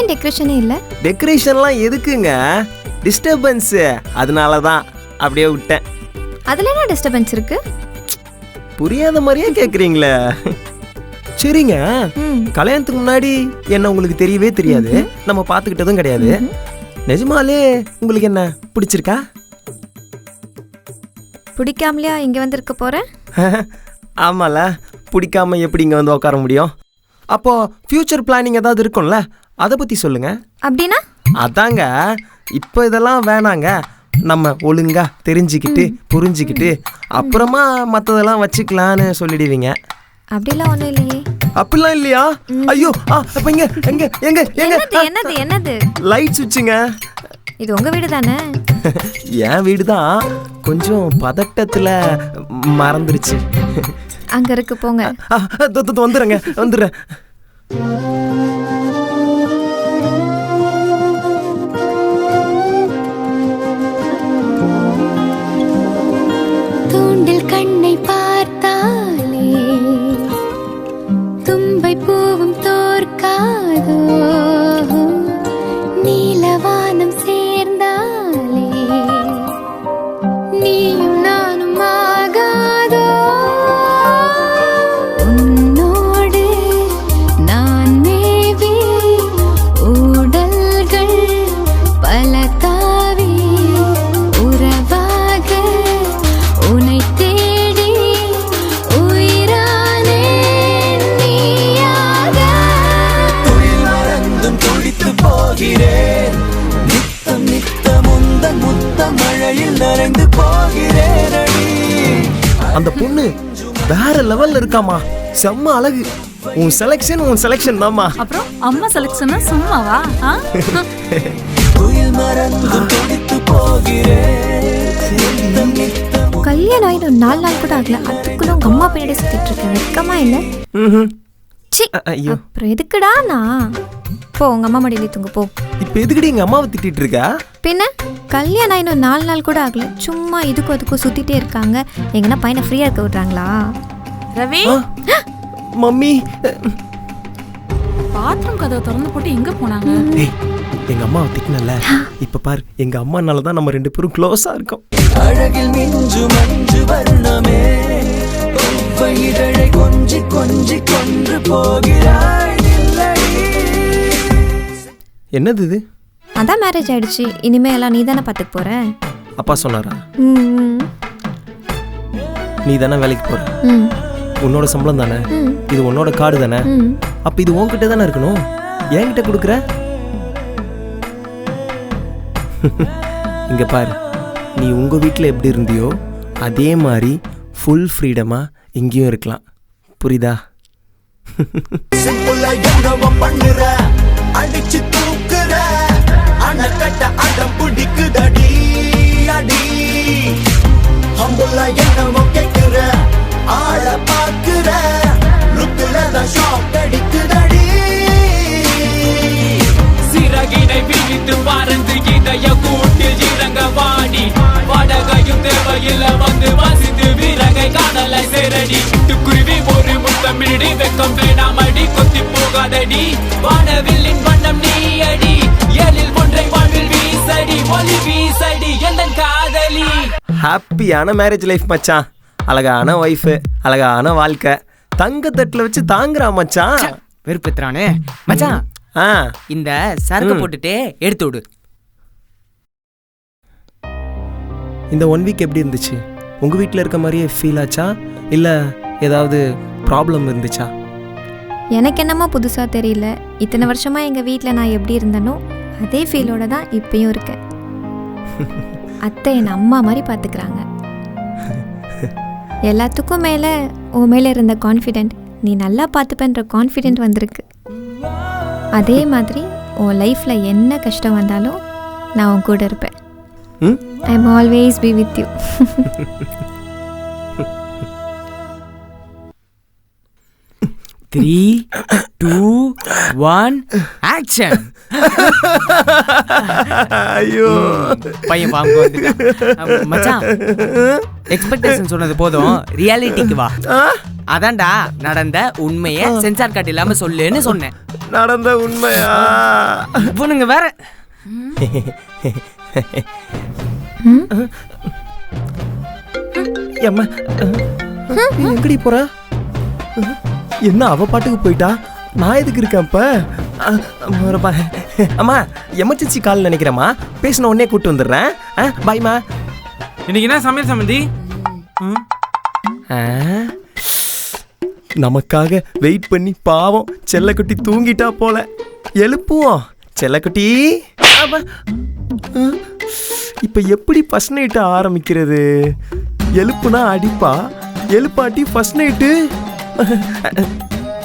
ஏன் டெக்கரேஷனே இல்லை? டெக்கரேஷன்லாம் எதுக்குங்க? டிஸ்டர்பன்ஸ், அதனால தான் அப்படியே விட்டேன். அதில் என்ன டிஸ்டர்பன்ஸ் இருக்கு? புரியாத மாதிரியே கேட்குறீங்களே. சரிங்க, கல்யாணத்துக்கு முன்னாடி என்ன உங்களுக்கு தெரியவே தெரியாது, நம்ம பார்த்துக்கிட்டதும் கிடையாது. நிஜமாலே உங்களுக்கு என்ன பிடிச்சிருக்கா? பிடிக்காமலையா இங்கே வந்திருக்க போகிறேன்? ஆமால, பிடிக்காம எப்படி இங்கே வந்து உட்கார முடியும்? அப்போ ஃபியூச்சர் பிளானிங் ஏதாவது இருக்கும்ல, அதை பற்றி சொல்லுங்க. அப்படின்னா? அதாங்க, இப்போ இதெல்லாம் வேணாங்க, நம்ம ஒழுங்கா தெரிஞ்சுக்கிட்டு புரிஞ்சுக்கிட்டு அப்புறமா மற்றதெல்லாம் வச்சுக்கலான்னு சொல்லிடுவீங்க. அப்படிலாம் ஒன்றும் இல்லையே. அப்படிலாம் இல்லையா? ஐயோ, அப்போ எங்க எங்க எங்க எங்க என்னது என்னது? லைட் சுவிட்சுங்க. இது உங்க வீடு தானே? என் வீடு தான், கொஞ்சம் பதட்டத்தில் மறந்துருச்சு. அங்க இருக்கு, போங்க. வந்துடுறேங்க, வந்துடுறேன். தூண்டில் கண்ணை பார்த்தாலே தும்பை பூவும் தோற்காதோ, நீலவானம் சேர்ந்தாலே நீயும் நானும் ஆகாதோ, உன்னோடு நான் மேவி ஊடல்கள் பல தாவி உறவாக உனை தேடி உயிரானே நீயாக. தொழில் மறந்தும் துடித்து போகிறேன், நித்தம் நித்தம் உந்தன் முத்த மழையில் நனைந்து போகிறேன் அடி. அந்த பொண்ணு வேற லெவல்ல இருக்காமா, செம்ம அழகு. உன் செலெக்ஷன் தான்மா. அப்புறம் அம்மா செலக்ஷனா சும்மாவா? தொழில் மறந்தும் துடித்து போகிறேன், நித்தம் நித்தம். கல்யாணம் ஆகி 4 நாள் கூட ஆகல, அதுக்குள்ள உங்க அம்மா பின்னாடி சுத்திட்டு இருக்கேன். வெக்கமா இல்ல? சி, ஐயோ, அப்புறம் எதுக்குடா நான்? போ, உங்க அம்மா மடியில தூங்க போ. இப்போ எதுக்குடி எங்க அம்மாவை திட்டிட்டு இருக்கா? பின்ன கல்யாணம் ஆகி 4 நாள் கூட ஆகல, சும்மா இதுக்கும் அதுக்கும் சுத்திட்டே இருக்காங்க. எங்கன்னா பையனை ஃப்ரீயா இருக்க விடுறாங்களா? ரவி, மம்மி, பாத்ரூம் கதவை திறந்து போட்டு எங்க போனாங்க? ஏய், எங்க அம்மாவை திட்டினல, இப்ப பாரு, எங்க அம்மானால தான் நம்ம 2 பேரும் க்ளோஸா இருக்கோம். அழகில் மிஞ்சு மஞ்சு வர்ணமே, இதழை கொஞ்சி கொஞ்சி கொன்று போகிறாய். என்னது இது? அதான் மேரேஜ் ஆயிடுச்சு, இனிமே எல்லாம் நீ தானே பார்த்துக்க போற. அப்பா சொன்னாரா? ம், நீ தானே வேலைக்கு போற, ம், உன்னோட சம்பளம் தானே, ம், இது உன்னோட கார்டு தானே, ம். அப்ப இது உன்கிட்ட தானே இருக்கணும், என்கிட்ட கொடுக்குற. இங்க பாரு, நீ உங்க வீட்டில் எப்படி இருந்தியோ அதே மாதிரி ஃபுல் ஃப்ரீடமா இங்கேயும் இருக்கலாம், புரியுதா? சிம்பிளா என்னவோ பண்ணுற, அடிச்சு தூக்குற, அணக்கட்ட அடம் பிடிக்குதடி அடி. ஹம்புல என்னவோ கேட்குற, ஆள பார்க்குற, லுக்குல தான் ஷாக் அடிக்குதடி. சிறகினை விரித்து பறந்து இதய கூட்டில் இறங்க வாடி, வடகையும் தேவையில்ல வந்து வசித்து விறகை காணலை சேரடி. குருவி ஒரு முத்தமிழி, வெக்கம் வேணாமடி, கொத்தி போகாதடி, வானவில்லின் வண்ணம் நீ அடி, எழில் ஒன்றை வாழ்வில் வீசடி, ஒளி வீசடி எந்தன் காதலி. ஹாப்பியான மேரேஜ் லைஃப் மச்சான், அழகான ஒய்ஃபு, அழகான வாழ்க்கை, தங்க தட்டில் வச்சு தாங்குறா மச்சான். வெறுப்பேத்துறானே மச்சான். இந்த சரக்கு போட்டுட்டு எடுத்து விடு. இந்த 1 வீக் எப்படி இருந்துச்சு? உங்க வீட்டில் இருக்க மாதிரியே ஃபீல் ஆச்சா, இல்லை ஏதாவது ப்ராப்ளம் இருந்துச்சா? எனக்கு என்னமோ புதுசா தெரியல. இத்தனை வருஷமா எங்க வீட்டில் நான் எப்படி இருந்தேனோ அதே ஃபீலோட தான் இப்பயும் இருக்கேன். அத்தை என் அம்மா மாதிரி பார்த்துக்கிறாங்க. எல்லாத்துக்கும் மேலே உன் மேலே இருந்த கான்ஃபிடென்ட், நீ நல்லா பார்த்துப்பேன்ற கான்ஃபிடென்ட் வந்திருக்கு. அதே மாதிரி உன் லைஃப்பில் என்ன கஷ்டம் வந்தாலும் நான் உன் கூட இருப்பேன். I am always be with you. 3, 2, 1 action. ஐயோ பையன் பாம்பு வந்துட்டான். மச்சான் எக்ஸ்பெக்டேஷன் சொன்னது போதும், ரியாலிட்டிக்கு வா. அதான்டா நடந்த உண்மையை சென்சார் கார்டு இல்லாம சொல்லுன்னு சொன்னேன். நடந்த உண்மையா? இவனுங்க வேற. அம்மா எங்கடி போற? என்ன அவ பாட்டுக்கு போயிட்டா, நான் எதுக்கு இருக்கேன் இப்ப? அம்மா எமர்ஜென்சி கால் நினைக்கிறேம்மா, பேசின உடனே கூப்பிட்டு வந்துடுறேன். பாய்மா. இன்னைக்கு என்ன சமையல் சம்மந்தி? நமக்காக வெயிட் பண்ணி பாவம் செல்லக்குட்டி தூங்கிட்டா போல, எழுப்புவோம். செல்லக்குட்டி இப்ப எப்படி ஃபர்ஸ்ட் நைட்டு ஆரம்பிக்கிறது? எழுப்புனா அடிப்பா, எழுப்பாட்டி ஃபர்ஸ்ட் நைட்டு.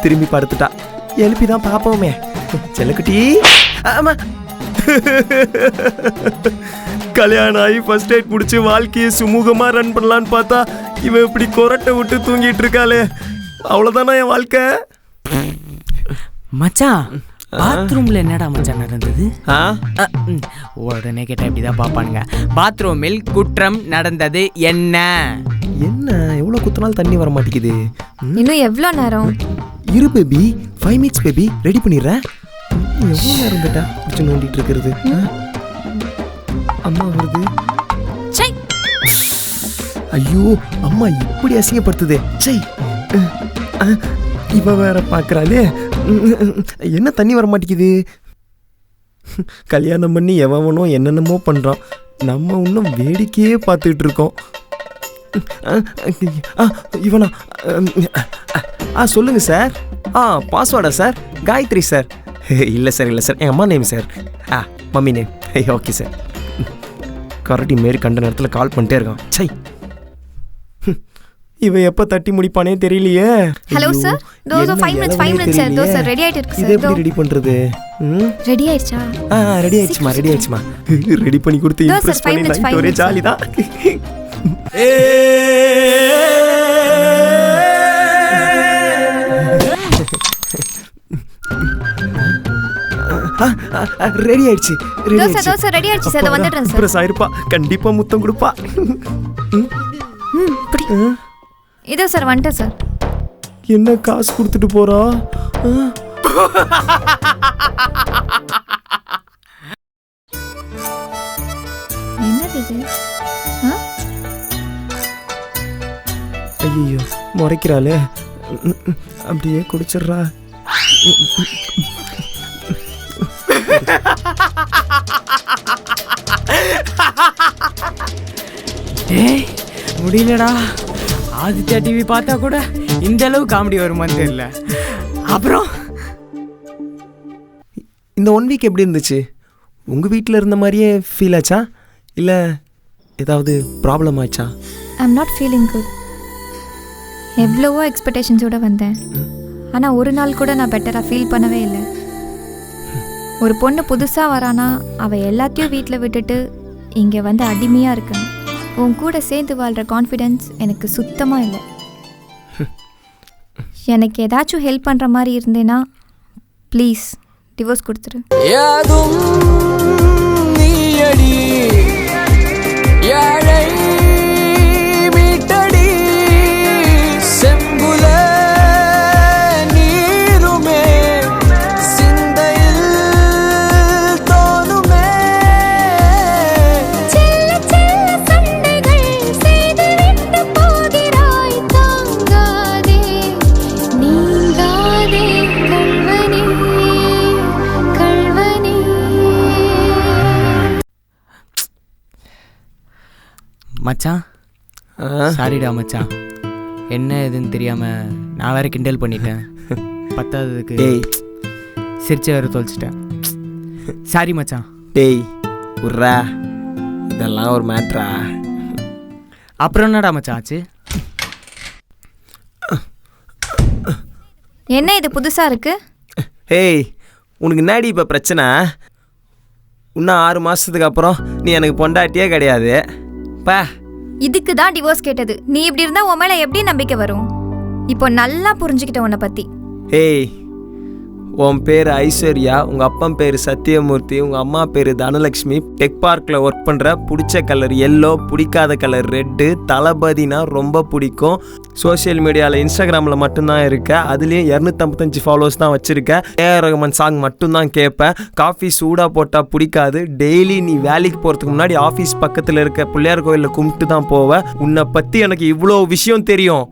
திரும்பி படுத்துட்டா, எழுப்பிதான் பாப்போமே. செல்லக்குட்டி. ஆமா, கல்யாணம் ஆகி ஃபர்ஸ்ட் நைட் முடிச்சு வாழ்க்கையை சுமூகமா ரன் பண்ணலான்னு பார்த்தா இவன் இப்படி கொரட்டை விட்டு தூங்கிட்டு இருக்காளே. அவ்வளவுதானா என் வாழ்க்கை? மச்சான் பாத்ரூம்ல என்னடா மச்சான் நடந்தது? உடனே கேட்டா இப்படிதான் பாப்பானுங்க. பாத்ரூமில் குற்றம் நடந்தது என்ன? என்ன எவ்வளவு குத்தினாலும் தண்ணி வர மாட்டேங்குது? இன்னும் எவ்வளோ நேரம்? இரு பேபி, 5 minutes பேபி, ரெடி பண்ணிடுறேன். எவ்வளோ நேரம் கேட்டா பிடிச்சி நோண்டிட்டு இருக்கிறது? அம்மா வருது. ஐயோ அம்மா இப்படி அசிங்கப்படுத்துதே. சை, இவ வேற பாக்குறாளே. என்ன தண்ணி வர மாட்டேங்குது? கல்யாணம் பண்ணி எவனோ என்னென்னமோ பண்றான், நம்ம இன்னும் வேடிக்கையே பார்த்துட்டு இருக்கோம். இவனா? சொல்லுங்க சார். பாஸ்வேர்டா சார்? காயத்ரி சார். இல்லை சார், இல்லை சார், எங்கள் அம்மா name sir. Mummy name. Okay sir. கரடி மாரி கண்ட நேரத்தில் கால் பண்ணிட்டே இருக்கான். சை, இவன் எப்போ தட்டி முடிப்பானே தெரியலையே. Hello sir, those 5 minutes sir. தோஸ் ரெடி ஆயிட்டு இருக்கு சார். இது எப்படி ரெடி பண்றது? ரெடி ஆயிடுச்சா? ரெடி ஆயிடுச்சுமா, ரெடி ஆயிடுச்சுமா. ரெடி பண்ணி கொடுத்து இம்ப்ரெஸ் பண்ணி நைட் ஒரே ஜாலி தான். ரெடி ஆயிடுச்சு, ரெடி ஆயிடுச்சு. தோஸ் ரெடி ஆயிடுச்சு சார். வந்துடுறேன் சார். இம்ப்ரெஸ் ஆயிருப்பா, கண்டிப்பா முத்தம் கொடுப்பா. இதோ சார் வந்துட்டேன் சார். என்ன காசு கொடுத்துட்டு போறா? என்னது இது? ஐயோ முறைக்கிறாளே. அப்படியே குடிச்சிடுறா. ஏய் முடியலடா. ஆதித்யா டிவி பார்த்தா கூட இந்த அளவு காமெடி வருமான்னு தெரியல. அப்புறம் இந்த 1 week எப்படி இருந்துச்சு? உங்கள் வீட்டில் இருந்த மாதிரியே ஃபீல் ஆச்சா, இல்லை ஏதாவது ப்ராப்ளம் ஆச்சா? I'm not feeling good. எவ்வளவோ எக்ஸ்பெக்டேஷன்ஸோடு வந்தேன், ஆனால் ஒரு நாள் கூட நான் பெட்டராக ஃபீல் பண்ணவே இல்லை. ஒரு பொண்ணு புதுசாக வரானா அவள் எல்லாத்தையும் வீட்டில் விட்டுட்டு இங்கே வந்து அடிமையாக இருக்கேன். உன் கூட சேர்ந்து வாழ்கிற கான்ஃபிடென்ஸ் எனக்கு சுத்தமாக இல்லை. எனக்கு ஏதாச்சும் ஹெல்ப் பண்ணுற மாதிரி இருந்தேன்னா ப்ளீஸ் டிவோர்ஸ் கொடுத்துரு. மச்சான் சாரிடா மச்சான், என்ன எதுன்னு தெரியாமல் நான் வேற கிண்டல் பண்ணிட்டேன். பத்தாததுக்கு சிரிச்ச வேற தொலைச்சிட்டேன். சாரி மச்சான். டேய் உர்ரா, இதெல்லாம் ஒரு மேட்ரா? அப்புறம் என்னடா மச்சான் ஆச்சு? என்ன இது புதுசாக இருக்கு? ஏய் உனக்கு என்னடி இப்போ பிரச்சனை? இன்னும் 6 மாதத்துக்கு அப்புறம் நீ எனக்கு பொண்டாட்டியே கிடையாது பா. இதுக்கு தான் டிவோர்ஸ் கேட்டது. நீ இப்படி இருந்தால் உன் மேலே எப்படி நம்பிக்கை வரும்? இப்போ நல்லா புரிஞ்சுக்கிட்ட உன்னை பற்றி. ஏய், உன் பேர் ஐஸ்வர்யா, உங்கள் அப்பா பேர் சத்யமூர்த்தி, உங்கள் அம்மா பேர் தனலக்ஷ்மி, டெக் பார்க்கில் ஒர்க் பண்ணுற, பிடிச்ச கலர் எல்லோ, பிடிக்காத கலர் ரெட்டு, தளபதினா ரொம்ப பிடிக்கும், சோஷியல் மீடியாவில் இன்ஸ்டாகிராமில் மட்டும்தான் இருக்க, அதுலேயும் 255 ஃபாலோவர்ஸ் தான் வச்சுருக்கேன், ஏஆர் ரஹ்மான் சாங் மட்டும்தான் கேட்பேன், காஃபி சூடாக போட்டால் பிடிக்காது, டெய்லி நீ வேலைக்கு போகிறதுக்கு முன்னாடி ஆஃபீஸ் பக்கத்தில் இருக்க பிள்ளையார் கோயிலில் கும்பிட்டு தான் போவேன், உன்னை பற்றி எனக்கு இவ்வளோ விஷயம் தெரியும்,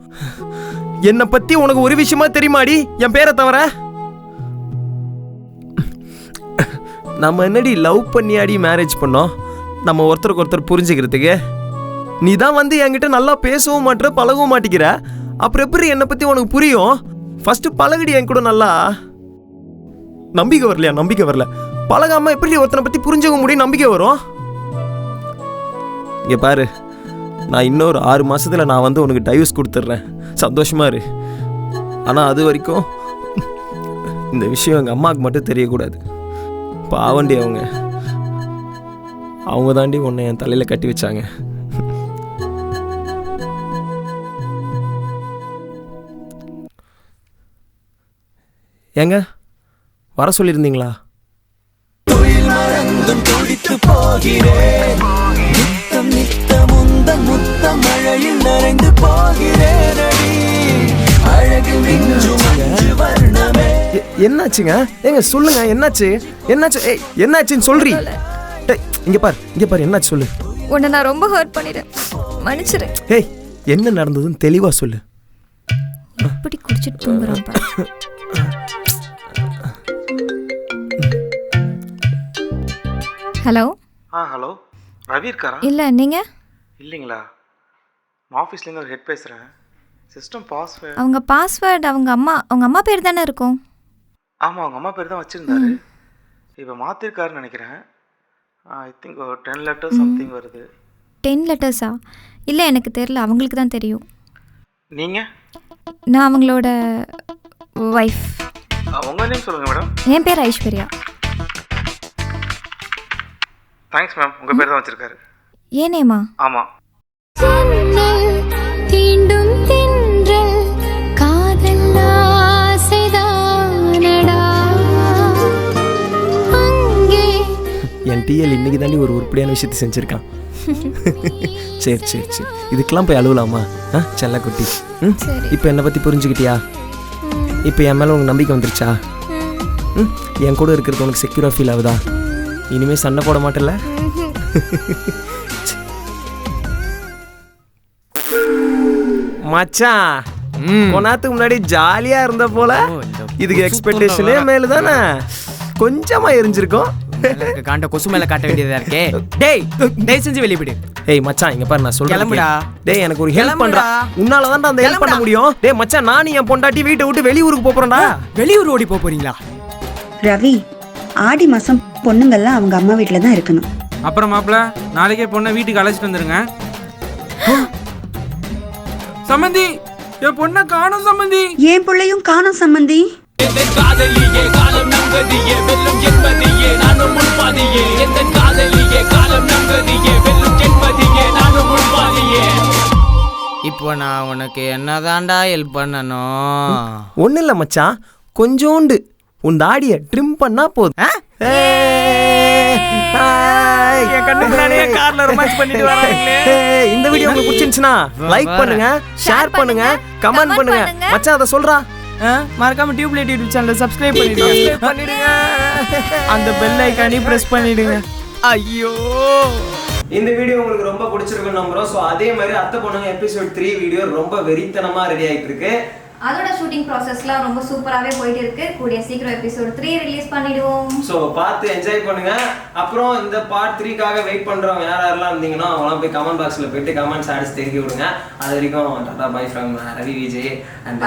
என்னை பற்றி உனக்கு ஒரு விஷயமா தெரியுமாடி என் பேரை தவிர? நம்ம என்னடி லவ் பண்ணியாடி மேரேஜ் பண்ணோம் நம்ம ஒருத்தருக்கு ஒருத்தர் புரிஞ்சுக்கிறதுக்கு? நீ தான் வந்து என்கிட்ட நல்லா பேசவும் மாட்டேற, பழகவும் மாட்டேங்கிற, அப்புறம் எப்படி என்னை பற்றி உனக்கு புரியும்? ஃபஸ்ட்டு பழகுடி என் கூட நல்லா. நம்பிக்கை வரலையா? நம்பிக்கை வரல. பழகாமல் எப்படி ஒருத்தனை பற்றி புரிஞ்சுக்க முடியும்? நம்பிக்கை வரும். இங்கே பாரு, நான் இன்னொரு 6 மாதத்தில் நான் வந்து உனக்கு டைவர்ஸ் கொடுத்துட்றேன், சந்தோஷமா இரு. ஆனால் அது வரைக்கும் இந்த விஷயம் எங்கள் அம்மாவுக்கு மட்டும் தெரியக்கூடாது. பாவண்டி அவங்க தாண்டி உன்னை என் தலையில் கட்டி வச்சாங்க. ஏங்க வர சொல்லியிருந்தீங்களா? துடித்து போகிறேன், நித்தம் நித்தம் உந்தன் முத்தம் மழையில் நனைந்து போகிறேன், அழகு மிஞ்சும் மஞ்சு வர்ணமே. என்னாச்சுங்க? ஏங்க சொல்லுங்க, என்னாச்சு? என்னாச்சு? ஏய், என்னாச்சுன்னு சொல்றீ? இங்க பாரு என்னாச்சு சொல்லு. உன்னை நான் ரொம்ப ஹர்ட் பண்ணிட்டேன், மன்னிச்சிரு. ஏய், என்ன நடந்ததுன்னு தெளிவா சொல்லு. எப்படி குடிச்சிட்டு தூங்குறான் பாரு. ஹலோ. ஹலோ, ரவி இருக்காரா? இல்லை, நீங்கள்? இல்லைங்களா, நான் ஆஃபீஸ்லேருந்து ஒரு ஹெட் பேசுகிறேன். System password. அவங்க பாஸ்வேர்டு அவங்க அம்மா பேர் தானே இருக்கும். ஆமாம், அவங்க அம்மா பேர் தான் வச்சுருந்தாரு. இப்போ மாற்றிருக்காருன்னு நினைக்கிறேன். ஐ திங்க் ஒரு 10 letters சம்திங் வருது. 10 letters-ஆ? இல்லை, எனக்கு தெரியல, அவங்களுக்கு தான் தெரியும். நீங்கள்? நான் அவங்களோட ஒய்ஃப். உங்கள் நேம் சொல்லுங்கள் மேடம். என் பேர் ஐஸ்வர்யா. தேங்க்ஸ் மேம், உங்கள் பேர் தான் வச்சுருக்காரு. ஏனேம்மா? ஆமாம். தீண்டும் தின்றல் காதல் ஆசைதானடா அங்கே. என் டிஎல் இன்னைக்கு தாண்டி ஒரு உருப்படியான விஷயத்தை செஞ்சுருக்கான். சரி சரி சரி, இதுக்கெல்லாம் போய் அழுவலாமா? செல்ல குட்டி. இப்போ என்னை பற்றி புரிஞ்சுக்கிட்டியா? இப்போ என் மேலே உனக்கு நம்பிக்கை வந்துருச்சா? என் கூட இருக்கிறது உனக்கு செக்யூராக ஃபீல் ஆகுதா? இனிமேல் சண்டை போட மாட்டேல்ல? மச்சான், கொண்டாத்துக்கு முன்னாடி ஜாலியாக இருந்த போல, இதுக்கு எக்ஸ்பெக்டேஷனே மேலே தானே, கொஞ்சமாக எரிஞ்சிருக்கும். காண்ட கொசு மேல காட்ட வேண்டியதா இருக்கே. டேய் டேய் செஞ்சு வெளிய போடு. ஏய் மச்சான், இங்க பாரு, நான் சொல்றேன் கிளம்புடா. டேய், எனக்கு ஒரு ஹெல்ப் பண்றா. உன்னால தான் அந்த ஹெல்ப் பண்ண முடியும். டேய் மச்சான், நான் என் பொண்டாட்டி வீட்டை விட்டு வெளியூருக்கு போறேன்டா. வெளியூர் ஓடி போறீங்களா? ரவி, ஆடி மாசம் பொண்ணுங்கள்லாம் அவங்க அம்மா வீட்டில் தான் இருக்கணும். அப்புறம் மாப்பிள்ள, நாளைக்கே பொண்ணை வீட்டுக்கு அழைச்சிட்டு வந்துருங்க. சம்மந்தி, என் பொண்ணை காணும் சம்மந்தி. என் பிள்ளையும் காணும் சம்மந்தி. காதலியே காலம் நம்பதியே வெல்லும் என்பதியே நானும் முன்பாதியே. எந்த காதலியே காலம் நம்பதியே வெல்லும் என்பதியே நானும் முன்பாதியே. இப்போ நான் உனக்கு என்னதான்டா ஹெல்ப் பண்ணணும்? ஒன்றும் இல்லை மச்சான், கொஞ்சோண்டு உன் தாடியை ட்ரிம் பண்ணா போதும். இந்த வீடியோ உங்களுக்கு பிடிச்சிருந்துச்சுன்னா லைக் பண்ணுங்க, ஷேர் பண்ணுங்க, கமெண்ட் பண்ணுங்க. மச்சான் அதை சொல்றா. மறக்காம டியூப்லைட் யூடியூப் சேனலை சப்ஸ்கிரைப் பண்ணிடுங்க. அந்த பெல் ஐகானை பிரஸ் பண்ணிடுங்க. ஐயோ, இந்த வீடியோ உங்களுக்கு ரொம்ப பிடிச்சிருக்குன்னு நம்புறோம். ஸோ அதே மாதிரி அத்தை பொண்ணுங்க எபிசோட் 3 வீடியோ ரொம்ப வெறித்தனமா ரெடி ஆகிட்டு இருக்கு. அதோட ஷூட்டிங் ப்ராசஸ்லாம் ரொம்ப சூப்பராகவே போயிட்டு இருக்கு. கூடிய சீக்கிரம் எபிசோட் 3 ரிலீஸ் பண்ணிடுவோம். ஸோ பார்த்து என்ஜாய் பண்ணுங்க. அப்புறம் இந்த பார்ட் 3க்காக வெயிட் பண்றவங்க யாரெல்லாம் இருந்தீங்கன்னா அவங்களாம் போய் கமெண்ட் பாக்ஸ்ல போயிட்டு கமெண்ட்ஸ் ஆட்ஸ் தெரிவிக்க விடுங்க. அது வரைக்கும் tata bye from Ravi Vijay and